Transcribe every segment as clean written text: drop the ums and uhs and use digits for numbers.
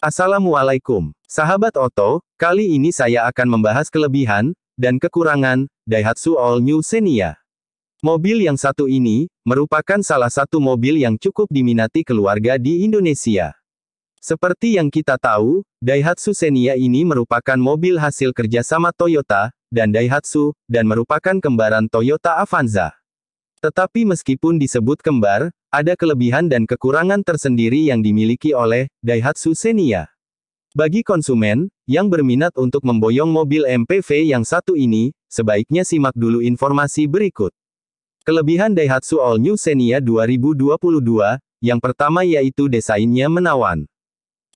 Assalamualaikum, sahabat Oto. Kali ini saya akan membahas kelebihan dan kekurangan Daihatsu All New Xenia. Mobil yang satu ini merupakan salah satu mobil yang cukup diminati keluarga di Indonesia. Seperti yang kita tahu, Daihatsu Xenia ini merupakan mobil hasil kerjasama Toyota dan Daihatsu, dan merupakan kembaran Toyota Avanza. Tetapi meskipun disebut kembar, ada kelebihan dan kekurangan tersendiri yang dimiliki oleh Daihatsu Xenia. Bagi konsumen yang berminat untuk memboyong mobil MPV yang satu ini, sebaiknya simak dulu informasi berikut. Kelebihan Daihatsu All New Xenia 2022, yang pertama yaitu desainnya menawan.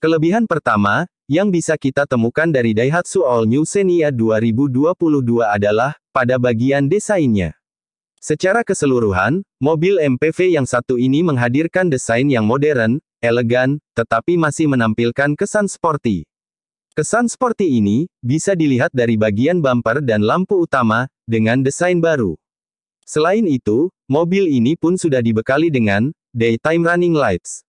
Kelebihan pertama yang bisa kita temukan dari Daihatsu All New Xenia 2022 adalah pada bagian desainnya. Secara keseluruhan, mobil MPV yang satu ini menghadirkan desain yang modern, elegan, tetapi masih menampilkan kesan sporty. Kesan sporty ini bisa dilihat dari bagian bumper dan lampu utama dengan desain baru. Selain itu, mobil ini pun sudah dibekali dengan daytime running lights.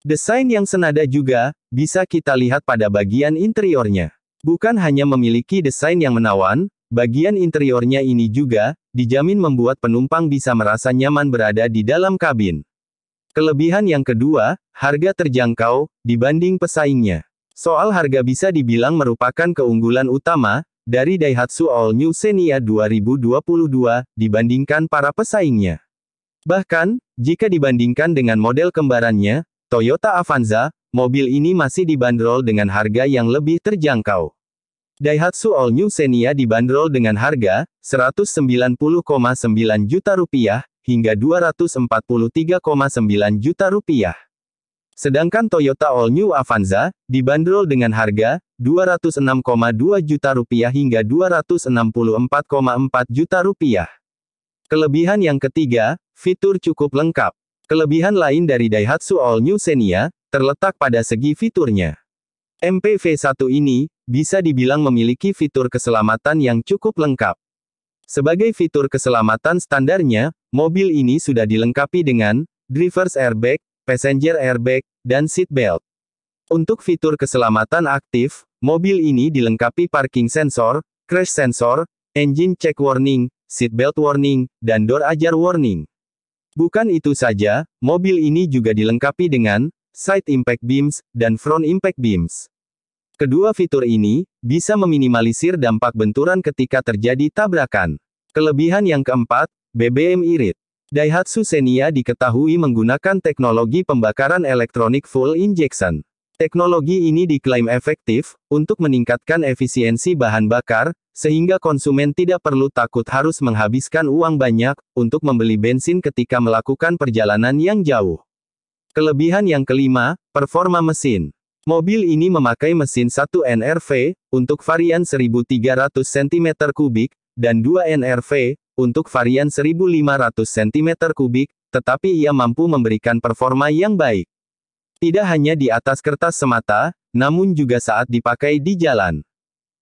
Desain yang senada juga bisa kita lihat pada bagian interiornya. Bukan hanya memiliki desain yang menawan, bagian interiornya ini juga dijamin membuat penumpang bisa merasa nyaman berada di dalam kabin. Kelebihan yang kedua, harga terjangkau dibanding pesaingnya. Soal harga bisa dibilang merupakan keunggulan utama dari Daihatsu All New Xenia 2022 dibandingkan para pesaingnya. Bahkan, jika dibandingkan dengan model kembarannya, Toyota Avanza, mobil ini masih dibanderol dengan harga yang lebih terjangkau. Daihatsu All New Xenia dibanderol dengan harga Rp190,9 juta hingga Rp243,9 juta. Sedangkan Toyota All New Avanza dibanderol dengan harga Rp206,2 juta hingga Rp264,4 juta. Kelebihan yang ketiga, fitur cukup lengkap. Kelebihan lain dari Daihatsu All New Xenia terletak pada segi fiturnya. MPV 1 ini bisa dibilang memiliki fitur keselamatan yang cukup lengkap. Sebagai fitur keselamatan standarnya, mobil ini sudah dilengkapi dengan driver's airbag, passenger airbag, dan seat belt. Untuk fitur keselamatan aktif, mobil ini dilengkapi parking sensor, crash sensor, engine check warning, seat belt warning, dan door ajar warning. Bukan itu saja, mobil ini juga dilengkapi dengan side impact beams dan front impact beams. Kedua fitur ini bisa meminimalisir dampak benturan ketika terjadi tabrakan. Kelebihan yang keempat, BBM irit. Daihatsu Xenia diketahui menggunakan teknologi pembakaran elektronik full injection. Teknologi ini diklaim efektif untuk meningkatkan efisiensi bahan bakar, sehingga konsumen tidak perlu takut harus menghabiskan uang banyak untuk membeli bensin ketika melakukan perjalanan yang jauh. Kelebihan yang kelima, performa mesin. Mobil ini memakai mesin 1 NRV untuk varian 1300 cm3 dan 2 NRV untuk varian 1500 cm3, tetapi ia mampu memberikan performa yang baik. Tidak hanya di atas kertas semata, namun juga saat dipakai di jalan.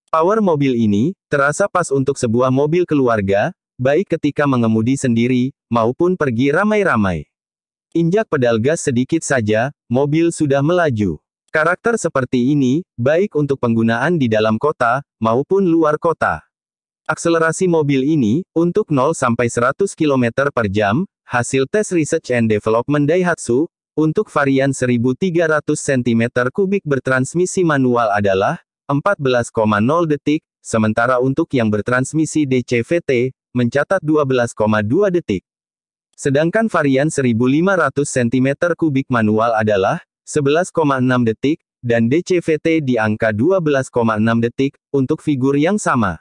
Power mobil ini terasa pas untuk sebuah mobil keluarga, baik ketika mengemudi sendiri maupun pergi ramai-ramai. Injak pedal gas sedikit saja, mobil sudah melaju. Karakter seperti ini, baik untuk penggunaan di dalam kota, maupun luar kota. Akselerasi mobil ini, untuk 0-100 km per jam, hasil tes Research and Development Daihatsu, untuk varian 1300 cm3 bertransmisi manual adalah 14,0 detik, sementara untuk yang bertransmisi DCVT, mencatat 12,2 detik. Sedangkan varian 1500 cm3 manual adalah 11,6 detik, dan DCVT di angka 12,6 detik, untuk figur yang sama.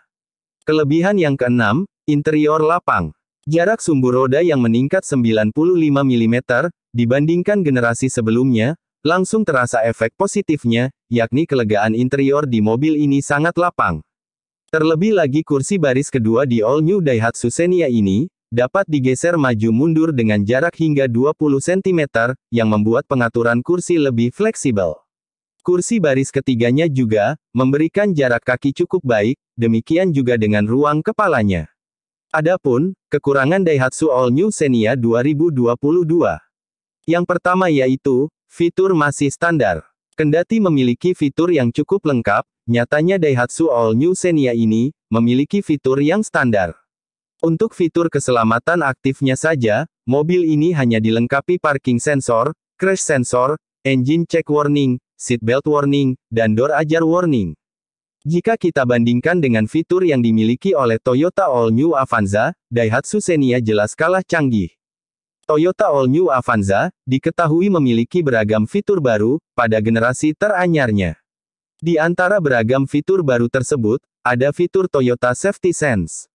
Kelebihan yang keenam, interior lapang. Jarak sumbu roda yang meningkat 95 mm, dibandingkan generasi sebelumnya, langsung terasa efek positifnya, yakni kelegaan interior di mobil ini sangat lapang. Terlebih lagi kursi baris kedua di All New Daihatsu Xenia ini, dapat digeser maju mundur dengan jarak hingga 20 cm, yang membuat pengaturan kursi lebih fleksibel. Kursi baris ketiganya juga memberikan jarak kaki cukup baik, demikian juga dengan ruang kepalanya. Adapun kekurangan Daihatsu All New Xenia 2022. Yang pertama yaitu fitur masih standar. Kendati memiliki fitur yang cukup lengkap, nyatanya Daihatsu All New Xenia ini memiliki fitur yang standar. Untuk fitur keselamatan aktifnya saja, mobil ini hanya dilengkapi parking sensor, crash sensor, engine check warning, seat belt warning, dan door ajar warning. Jika kita bandingkan dengan fitur yang dimiliki oleh Toyota All New Avanza, Daihatsu Xenia jelas kalah canggih. Toyota All New Avanza diketahui memiliki beragam fitur baru pada generasi teranyarnya. Di antara beragam fitur baru tersebut, ada fitur Toyota Safety Sense.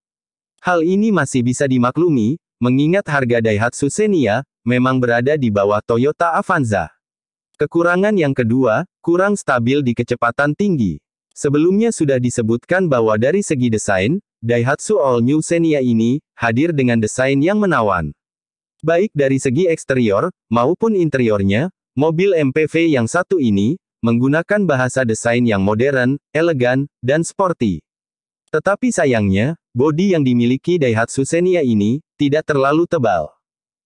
Hal ini masih bisa dimaklumi, mengingat harga Daihatsu Xenia memang berada di bawah Toyota Avanza. Kekurangan yang kedua, kurang stabil di kecepatan tinggi. Sebelumnya sudah disebutkan bahwa dari segi desain, Daihatsu All New Xenia ini hadir dengan desain yang menawan. Baik dari segi eksterior, maupun interiornya, mobil MPV yang satu ini, menggunakan bahasa desain yang modern, elegan, dan sporty. Tetapi sayangnya, bodi yang dimiliki Daihatsu Xenia ini, tidak terlalu tebal.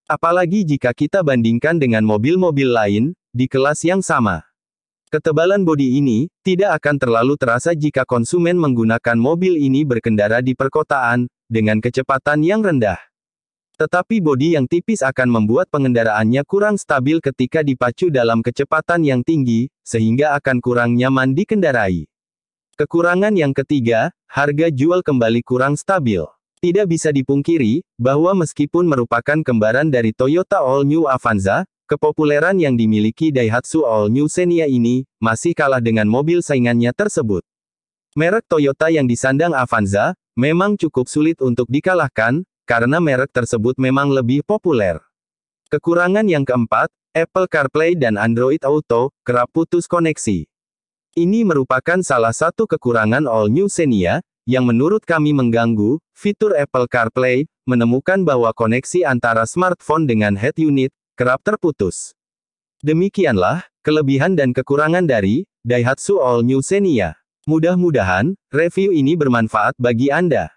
Apalagi jika kita bandingkan dengan mobil-mobil lain, di kelas yang sama. Ketebalan bodi ini, tidak akan terlalu terasa jika konsumen menggunakan mobil ini berkendara di perkotaan, dengan kecepatan yang rendah. Tetapi bodi yang tipis akan membuat pengendaraannya kurang stabil ketika dipacu dalam kecepatan yang tinggi, sehingga akan kurang nyaman dikendarai. Kekurangan yang ketiga, harga jual kembali kurang stabil. Tidak bisa dipungkiri, bahwa meskipun merupakan kembaran dari Toyota All New Avanza, kepopuleran yang dimiliki Daihatsu All New Xenia ini, masih kalah dengan mobil saingannya tersebut. Merek Toyota yang disandang Avanza, memang cukup sulit untuk dikalahkan, karena merek tersebut memang lebih populer. Kekurangan yang keempat, Apple CarPlay dan Android Auto kerap putus koneksi. Ini merupakan salah satu kekurangan All New Xenia, yang menurut kami mengganggu. Fitur Apple CarPlay menemukan bahwa koneksi antara smartphone dengan head unit kerap terputus. Demikianlah kelebihan dan kekurangan dari Daihatsu All New Xenia. Mudah-mudahan review ini bermanfaat bagi Anda.